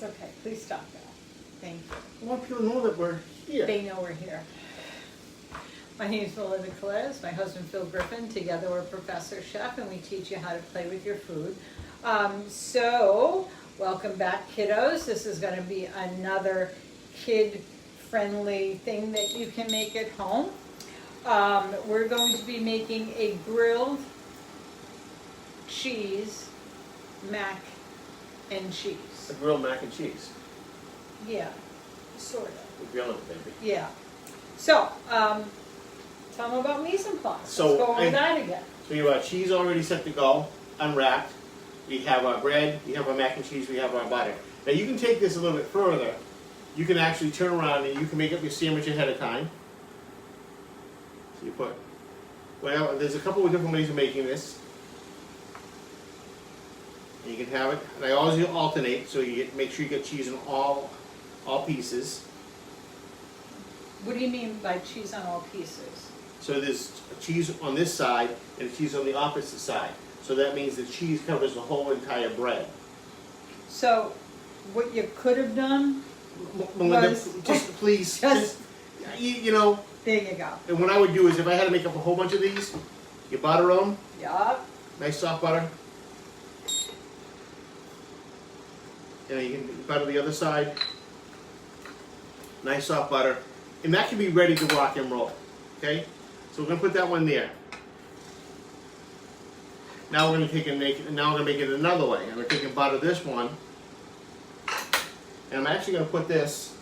okay. Please stop now. Thank you. I want people to know that we're here. They know we're here. My name is Malinda A. My husband Phil Griffin. Together we're professor chef, and we teach you how to play with your food. So welcome back, kiddos. This is going to be another kid-friendly thing that you can make at home. We're going to be making a grilled cheese mac and cheese. A grilled mac and cheese. Yeah, sort of. We're grilling it, baby. Yeah. So, tell them about mise en place. So, Let's go over that again. So you have our cheese already set to go, unwrapped. We have our bread, we have our mac and cheese, we have our butter. Now you can take this a little bit further. You can actually turn around and you can make up your sandwich ahead of time. So you put, well, there's a couple of different ways of making this. And you can have it, and I always alternate, so you make sure you get cheese in all pieces. What do you mean by cheese on all pieces? So there's cheese on this side and cheese on the opposite side. So that means the cheese covers the whole entire bread. So, what you could have done Melinda, was... just please, you know. There you go. And what I would do is if I had to make up a whole bunch of these, you butter them, Yup. nice soft butter. And then you can butter the other side, nice soft butter. And that can be ready to rock and roll, okay? So we're gonna put that one there. Now we're gonna take and make it, now we're gonna make it another way. I'm gonna take and butter this one. And I'm actually gonna put this.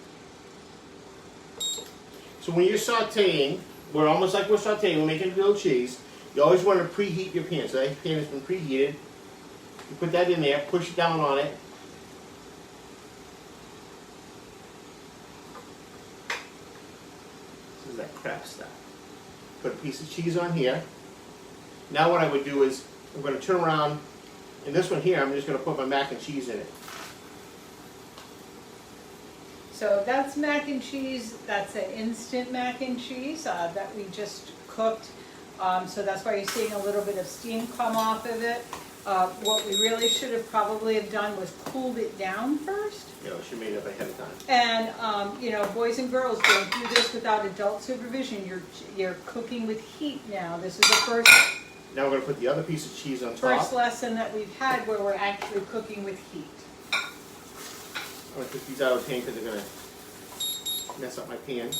So when you're sauteing, we're almost like we're sauteing, we're making grilled cheese. You always wanna preheat your pan. So that pan has been preheated. You put that in there, push it down on it. This is that crap stuff. Put a piece of cheese on here. Now what I would do is, I'm going to turn around, in this one here, I'm just going to put my mac and cheese in it. So that's mac and cheese. That's an instant mac and cheese that we just cooked. So that's why you're seeing a little bit of steam come off of it. What we really should have probably have done was cooled it down first. You know, she made it up ahead of time. And you know, boys and girls, don't do this without adult supervision. You're cooking with heat now. This is the first Now we're going to put the other piece of cheese on top. first lesson that we've had where we're actually cooking with heat. I'm going to put these out of the pan because they're going to mess up my pan.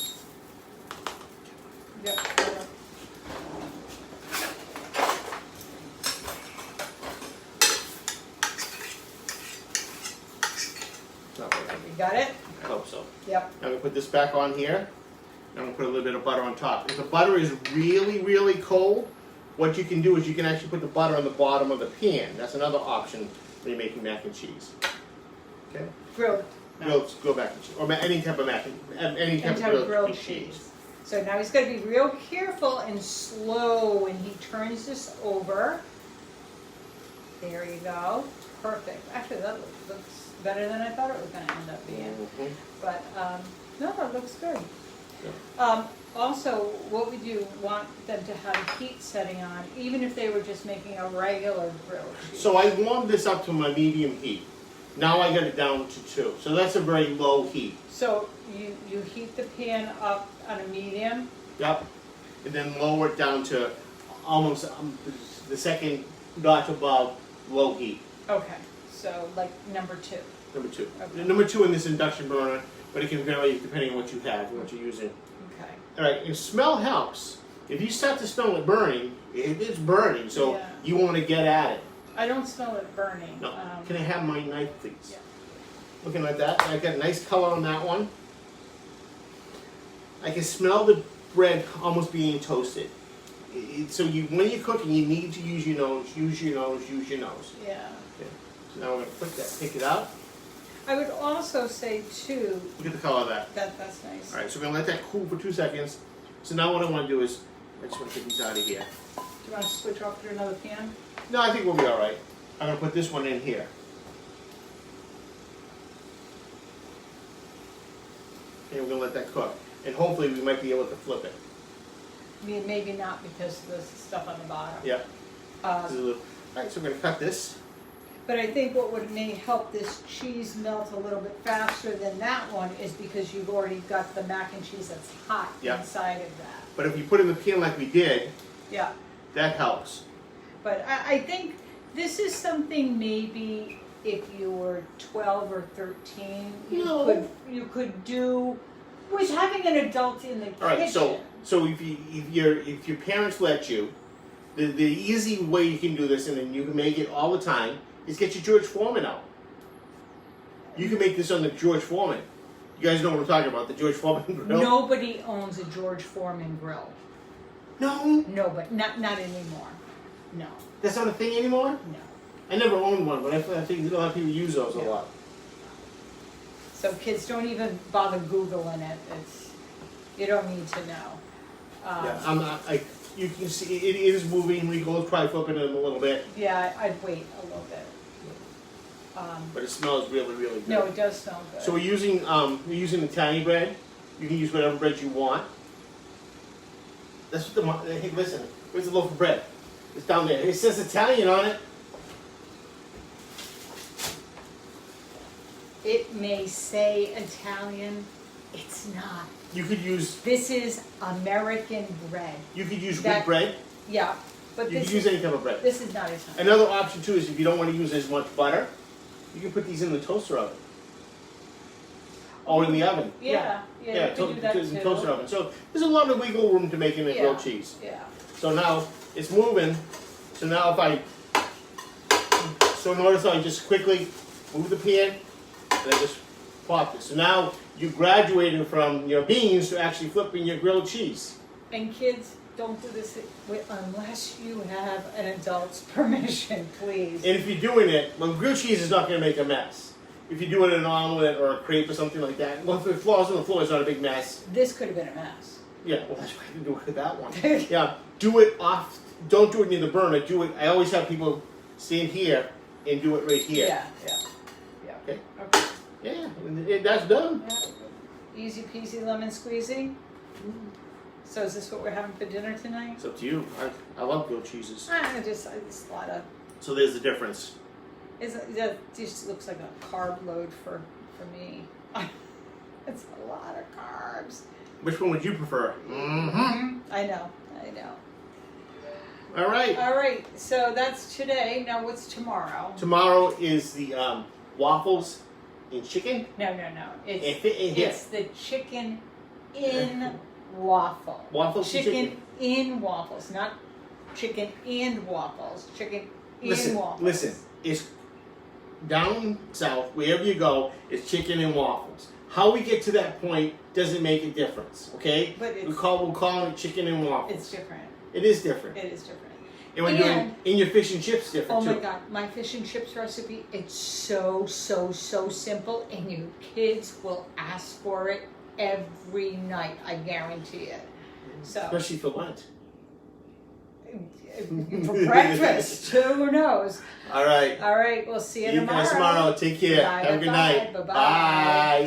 Yep. Not working. You got it? I hope so. Yep. Now I'm going to put this back on here. Now I'm going to put a little bit of butter on top. If the butter is really, really cold, what you can do is you can actually put the butter on the bottom of the pan. That's another option when you're making mac and cheese. Okay? Grilled. Grilled mac and cheese. Or any type of mac and any type of grilled cheese. So now he's got to be real careful and slow when he turns this over. There you go. Perfect. Actually, that looks better than I thought it was going to end up being. Mm-hmm. But no, that looks good. Yeah. Also, what would you want them to have a heat setting on, even if they were just making a regular grilled cheese? So I warmed this up to my medium heat. Now I got it down to 2. So that's a very low heat. So you heat the pan up on a medium? Yep. And then lower it down to almost the second notch above low heat. Okay, so like number 2. Number 2. Okay. Number 2 in this induction burner, but it can vary depending on what you have and what you're using. Okay. All right, and smell helps. If you start to smell it burning, it's burning, so Yeah. you want to get at it. I don't smell it burning. No. Can I have my knife, please? Yeah. Looking like that. I got a nice color on that one. I can smell the bread almost being toasted. So when you're cooking, you need to use your nose, use your nose, use your nose. Yeah. Okay. So now we're going to put that, take it out. I would also say too, Look at the color of that. that's nice. All right, so we're going to let that cool for 2 seconds. So now what I want to do is, I just want to get these out of here. Do you want to switch off to another pan? No, I think we'll be all right. I'm going to put this one in here. And we're going to let that cook. And hopefully we might be able to flip it. I mean, maybe not because of the stuff on the bottom. Yep. All right, so we're going to cut this. But I think what would may help this cheese melt a little bit faster than that one is because you've already got the mac and cheese that's hot Yeah. inside of that. But if you put it in the pan like we did, Yeah. that helps. But I think this is something maybe if you were 12 or 13, No. you could do with having an adult in the All right, kitchen. so if your parents let you, the easy way you can do this, and then you can make it all the time, is get your George Foreman out. You can make this on the George Foreman. You guys know what I'm talking about, the George Foreman grill? Nobody owns a George Foreman grill. No? No, but not anymore. No, That's not a thing anymore? no. I never owned one, but I think a lot of people use those a Yeah. lot. So kids don't even bother Googling it. You don't need to know. Yeah, you can see it is moving. We go try flipping it a little bit, Yeah, I'd wait a little bit. but it smells really, really good. No, it does smell good. So we're using Italian bread. You can use whatever bread you want. That's what hey, listen, where's the loaf of bread? It's down there. It says Italian on it. It may say Italian, it's not. You could use This is American bread. wheat That- bread. Yeah, but You this can use any type of bread. is not Italian. Another option too is if you don't want to use as much butter, you can put these in the toaster oven. Or in the oven. Yeah, you can do that in the too. toaster oven. So there's a lot of wiggle room to making a grilled Yeah. cheese. Yeah. So now it's moving. So now notice I just quickly move the pan and I just pop it. So now you graduated from your beans to actually flipping your grilled cheese. And kids, don't do this unless you have an adult's permission, please. And if you're doing it, well, grilled cheese is not going to make a mess. If you're doing an omelet or a crepe or something like that, well, if it falls on the floor, it's not a big mess. This could have been a mess. Yeah, well, that's why I didn't do it with that one. Yeah, do it off. Don't do it near the burner. Do it. I always have people stand here and do it right here. Yeah. Okay. Okay. Yeah, and that's done. Yeah. Easy peasy lemon squeezy. So is this what we're having for dinner tonight? It's up to you. I love grilled cheeses. I just a lot of. So there's the difference. That just looks like a carb load for me. It's a lot of carbs. Which one would you prefer? Mm-hmm. I know. All right. All right, so that's today. Now what's tomorrow? Tomorrow is the waffles and chicken. No. It's It's the chicken in waffle. Waffles and chicken. Chicken in waffles, not chicken and waffles. Chicken in waffles. Listen. It's down south, wherever you go, it's chicken and waffles. How we get to that point doesn't make a difference, okay? But it's, we're calling it chicken and waffles. It's different. It is different. It is different. And when doing your fish and chips different oh too. my God, my fish and chips recipe, it's so simple, and you kids will ask for it every night, I guarantee it. So Especially for Lent. for breakfast, who knows? All right. All right, we'll see you See you tomorrow. guys tomorrow. Take care. Bye, Have a good bye, night. bye-bye. Bye.